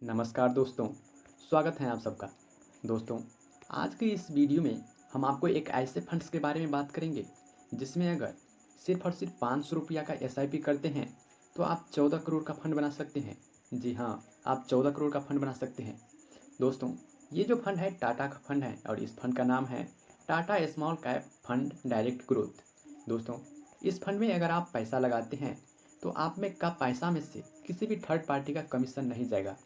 नमस्कार दोस्तों, स्वागत है आप सबका। दोस्तों, आज की इस वीडियो में हम आपको एक ऐसे फंड्स के बारे में बात करेंगे जिसमें अगर सिर्फ और सिर्फ 500 रुपया का एसआईपी करते हैं तो आप 14 करोड़ का फंड बना सकते हैं। जी हाँ, आप 14 करोड़ का फंड बना सकते हैं। दोस्तों, ये जो फंड है टाटा का फंड है और इस फंड का नाम है Tata small cap fund direct growth. दोस्तों, इस फंड में अगर आप पैसा लगाते हैं तो आप में का पैसा में से किसी भी थर्ड पार्टी का कमीशन नहीं जाएगा।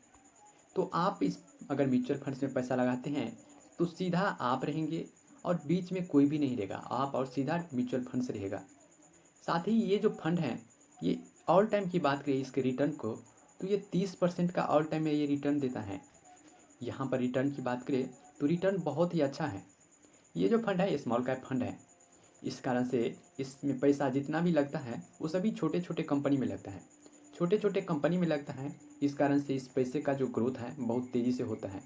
तो आप इस अगर म्यूचुअल फंड्स में पैसा लगाते हैं तो सीधा आप रहेंगे और बीच में कोई भी नहीं रहेगा, आप और सीधा म्यूचुअल फंड से रहेगा। साथ ही ये जो फंड है ये ऑल टाइम की बात करें इसके रिटर्न को तो ये 30% का ऑल टाइम में ये रिटर्न देता है। यहाँ पर रिटर्न की बात करें तो रिटर्न बहुत ही अच्छा है। ये जो फंड है स्मॉल कैप फंड है, इस कारण से इसमें पैसा जितना भी लगता है वो सभी छोटे छोटे कंपनी में लगता है। छोटे छोटे कंपनी में लगता है, इस कारण से इस पैसे का जो ग्रोथ है बहुत तेज़ी से होता है।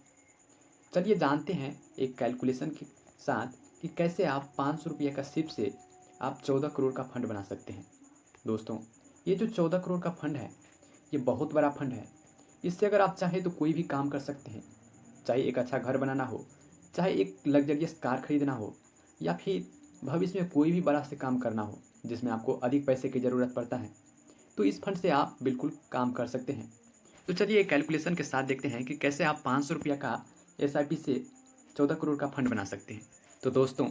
चलिए जानते हैं एक कैलकुलेशन के साथ कि कैसे आप 500 रुपये का सिप से आप 14 करोड़ का फंड बना सकते हैं। दोस्तों, ये जो 14 करोड़ का फंड है ये बहुत बड़ा फंड है। इससे अगर आप चाहें तो कोई भी काम कर सकते हैं, चाहे एक अच्छा घर बनाना हो, चाहे एक लग्जरियस कार खरीदना हो, या फिर भविष्य में कोई भी बड़ा से काम करना हो जिसमें आपको अधिक पैसे की ज़रूरत पड़ता है, तो इस फंड से आप बिल्कुल काम कर सकते हैं। तो चलिए एक कैलकुलेशन के साथ देखते हैं कि कैसे आप 500 रुपया का एसआईपी से 14 करोड़ का फंड बना सकते हैं। तो दोस्तों,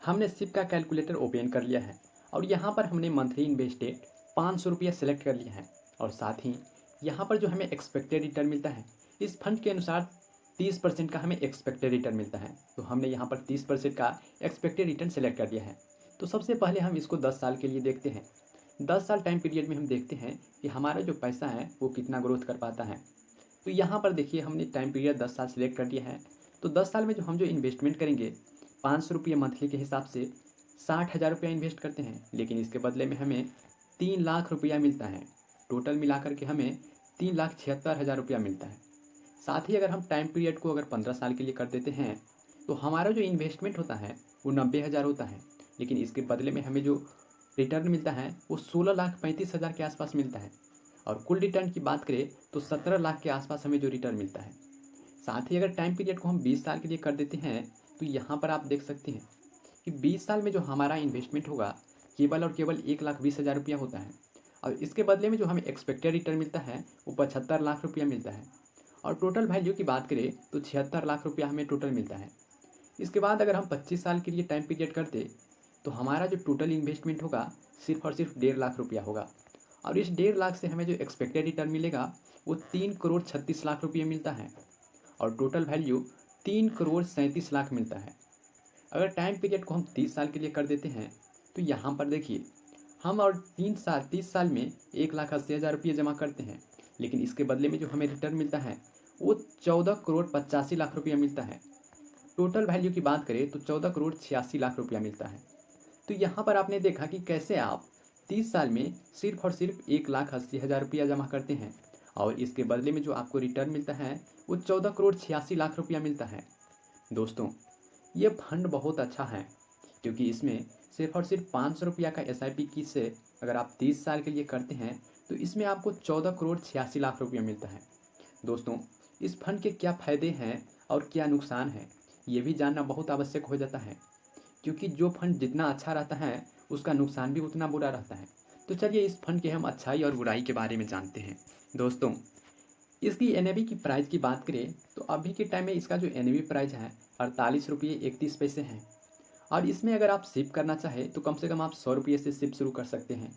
हमने सिप का कैलकुलेटर ओपन कर लिया है और यहाँ पर हमने मंथली इन्वेस्टेड 500 रुपया सेलेक्ट कर लिया है और साथ ही यहाँ पर जो हमें एक्सपेक्टेड रिटर्न मिलता है इस फंड के अनुसार 30% का हमें एक्सपेक्टेड रिटर्न मिलता है। तो हमने यहाँ पर 30% का एक्सपेक्टेड रिटर्न सेलेक्ट कर दिया है। तो सबसे पहले हम इसको 10 साल के लिए देखते हैं। 10 साल टाइम पीरियड में हम देखते हैं कि हमारा जो पैसा है वो कितना ग्रोथ कर पाता है। तो यहाँ पर देखिए हमने टाइम पीरियड 10 साल सेलेक्ट कर दिया है। तो 10 साल में जो हम जो इन्वेस्टमेंट करेंगे 500 रुपये मंथली के हिसाब से 60,000 रुपया इन्वेस्ट करते हैं, लेकिन इसके बदले में हमें 3 लाख रुपया मिलता है। टोटल मिलाकर के हमें 3,76,000 रुपया मिलता है। साथ ही अगर हम टाइम पीरियड को अगर 15 साल के लिए कर देते हैं तो हमारा जो इन्वेस्टमेंट होता है वो 90,000 होता है, लेकिन इसके बदले में हमें जो रिटर्न मिलता है वो 16,35,000 के आसपास मिलता है। और कुल रिटर्न की बात करें तो 17 लाख के आसपास हमें जो रिटर्न मिलता है। साथ ही अगर टाइम पीरियड को हम 20 साल के लिए कर देते हैं तो यहाँ पर आप देख सकते हैं कि 20 साल में जो हमारा इन्वेस्टमेंट होगा केवल और केवल 1,20,000 रुपया होता है और इसके बदले में जो हमें एक्सपेक्टेड रिटर्न मिलता है वो 75 लाख रुपया मिलता है। और टोटल वैल्यू की बात करें तो 76 लाख रुपया हमें टोटल मिलता है। इसके बाद अगर हम 25 साल के लिए टाइम पीरियड करते तो हमारा जो टोटल इन्वेस्टमेंट होगा सिर्फ और सिर्फ 1.5 लाख रुपया होगा और इस 1.5 लाख से हमें जो एक्सपेक्टेड रिटर्न मिलेगा वो 3,36,00,000 रुपये मिलता है और टोटल वैल्यू 3,37,00,000 मिलता है। अगर टाइम पीरियड को हम 30 साल के लिए कर देते हैं तो यहाँ पर देखिए हम और 30 साल में 1,80,000 रुपये जमा करते हैं, लेकिन इसके बदले में जो हमें रिटर्न मिलता है वो 14,85,00,000 रुपया मिलता है। टोटल वैल्यू की बात करें तो 14,86,00,000 रुपया मिलता है। तो यहाँ पर आपने देखा कि कैसे आप 30 साल में सिर्फ और सिर्फ 1,80,000 रुपया जमा करते हैं और इसके बदले में जो आपको रिटर्न मिलता है वो 14,86,00,000 रुपया मिलता है। दोस्तों, ये फंड बहुत अच्छा है क्योंकि इसमें सिर्फ और सिर्फ 500 रुपया का एसआईपी की से अगर आप 30 साल के लिए करते हैं तो इसमें आपको 14,86,00,000 रुपया मिलता है। दोस्तों, इस फंड के क्या फ़ायदे हैं और क्या नुकसान है ये भी जानना बहुत आवश्यक हो जाता है, क्योंकि जो फंड जितना अच्छा रहता है उसका नुकसान भी उतना बुरा रहता है। तो चलिए इस फंड के हम अच्छाई और बुराई के बारे में जानते हैं। दोस्तों, इसकी एनएवी की प्राइस की बात करें तो अभी के टाइम में इसका जो एनएवी प्राइस है 48 रुपये 31 पैसे हैं और इसमें अगर आप सिप करना चाहें तो कम से कम आप 100 रुपये से सिप शुरू कर सकते हैं।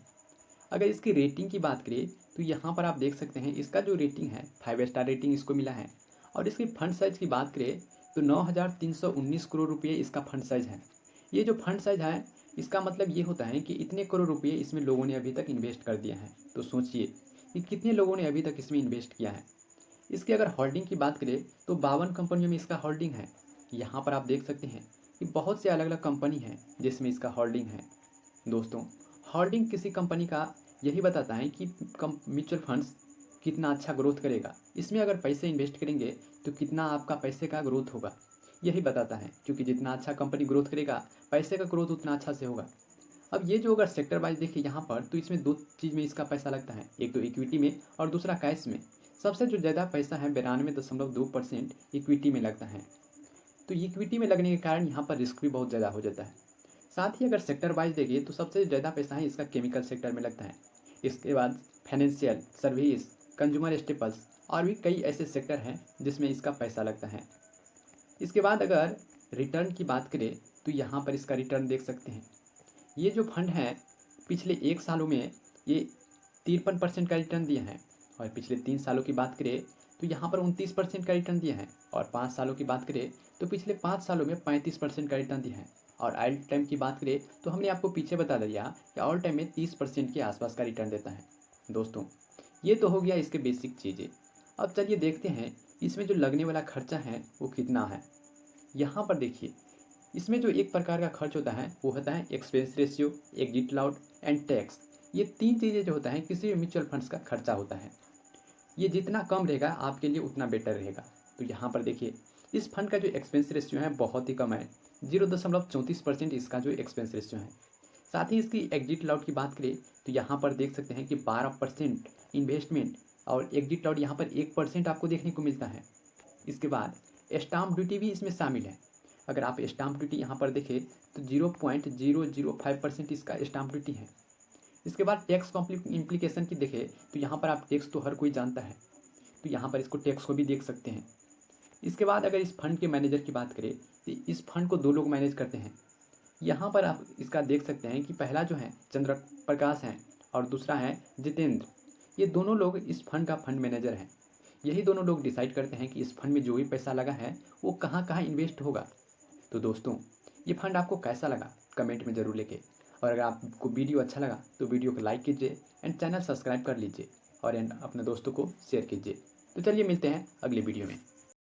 अगर इसकी रेटिंग की बात करें तो यहाँ पर आप देख सकते हैं इसका जो रेटिंग है 5 स्टार रेटिंग इसको मिला है और इसकी फंड साइज की बात करें तो 9,319 करोड़ रुपये इसका फंड साइज है। ये जो फंड साइज है इसका मतलब ये होता है कि इतने करोड़ रुपये इसमें लोगों ने अभी तक इन्वेस्ट कर दिया है। तो सोचिए कि कितने लोगों ने अभी तक इसमें इन्वेस्ट किया है। इसकी अगर होल्डिंग की बात करें तो 52 कंपनियों में इसका होल्डिंग है। यहाँ पर आप देख सकते हैं कि बहुत से अलग अलग कंपनी हैं जिसमें इसका होल्डिंग है। दोस्तों, होल्डिंग किसी कंपनी का यही बताता है कि म्यूचुअल फंड्स कितना अच्छा ग्रोथ करेगा, इसमें अगर पैसे इन्वेस्ट करेंगे तो कितना आपका पैसे का ग्रोथ होगा, यही बताता है। क्योंकि जितना अच्छा कंपनी ग्रोथ करेगा पैसे का ग्रोथ उतना अच्छा से होगा। अब ये जो अगर सेक्टर वाइज देखिए यहाँ पर तो इसमें दो चीज़ में इसका पैसा लगता है, एक तो इक्विटी में और दूसरा कैश में। सबसे जो ज़्यादा पैसा है 92.2% इक्विटी में लगता है। तो इक्विटी में लगने के कारण यहाँ पर रिस्क भी बहुत ज़्यादा हो जाता है। साथ ही अगर सेक्टर वाइज देखिए तो सबसे ज़्यादा पैसा है इसका केमिकल सेक्टर में लगता है। इसके बाद फाइनेंशियल सर्विस, कंज्यूमर स्टेपल्स और भी कई ऐसे सेक्टर हैं जिसमें इसका पैसा लगता है। इसके बाद अगर रिटर्न की बात करें तो यहाँ पर इसका रिटर्न देख सकते हैं। ये जो फंड है पिछले 1 सालों में ये 53% का रिटर्न दिया है, और पिछले 3 सालों की बात करें तो यहाँ पर 29% का रिटर्न दिया है, और 5 सालों की बात करें तो पिछले 5 सालों में 35% का रिटर्न दिया है। और ऑल टाइम की बात करें तो हमने आपको पीछे बता दिया कि ऑल टाइम में 30% के आसपास का रिटर्न देता है। दोस्तों, ये तो हो गया इसके बेसिक चीज़ें। अब चलिए देखते हैं इसमें जो लगने वाला खर्चा है वो कितना है। यहाँ पर देखिए, इसमें जो एक प्रकार का खर्च होता है वो होता है expense ratio, exit allowed and tax. ये 3 चीज़ें जो होता है किसी भी म्यूचुअल फंड्स का खर्चा होता है। ये जितना कम रहेगा आपके लिए उतना बेटर रहेगा। तो यहाँ पर देखिए, इस फंड का जो एक्सपेंस रेशियो है बहुत ही कम है, 0.34% इसका जो एक्सपेंस रेशियो है। साथ ही इसकी एग्जिट अलाउड की बात करें तो यहाँ पर देख सकते हैं कि 12% इन्वेस्टमेंट, और एग्जिट अलाउड यहाँ पर 1% आपको देखने को मिलता है। इसके बाद स्टाम्प ड्यूटी भी इसमें शामिल है। अगर आप स्टाम्प ड्यूटी यहाँ पर देखें तो 0.005% इसका स्टाम्प ड्यूटी है। इसके बाद टैक्स इम्प्लीकेशन की देखें तो यहाँ पर आप टैक्स तो हर कोई जानता है, तो यहाँ पर इसको टैक्स को भी देख सकते हैं। इसके बाद अगर इस फंड के मैनेजर की बात करें तो इस फंड को 2 लोग मैनेज करते हैं। यहाँ पर आप इसका देख सकते हैं कि पहला जो है चंद्र प्रकाश है और दूसरा है जितेंद्र। ये दोनों लोग इस फंड का फंड मैनेजर हैं। यही दोनों लोग डिसाइड करते हैं कि इस फंड में जो भी पैसा लगा है वो कहाँ कहाँ इन्वेस्ट होगा। तो दोस्तों, ये फंड आपको कैसा लगा कमेंट में ज़रूर लिखें, और अगर आपको वीडियो अच्छा लगा तो वीडियो को लाइक कीजिए एंड चैनल सब्सक्राइब कर लीजिए, और अपने दोस्तों को शेयर कीजिए। तो चलिए मिलते हैं अगली वीडियो में।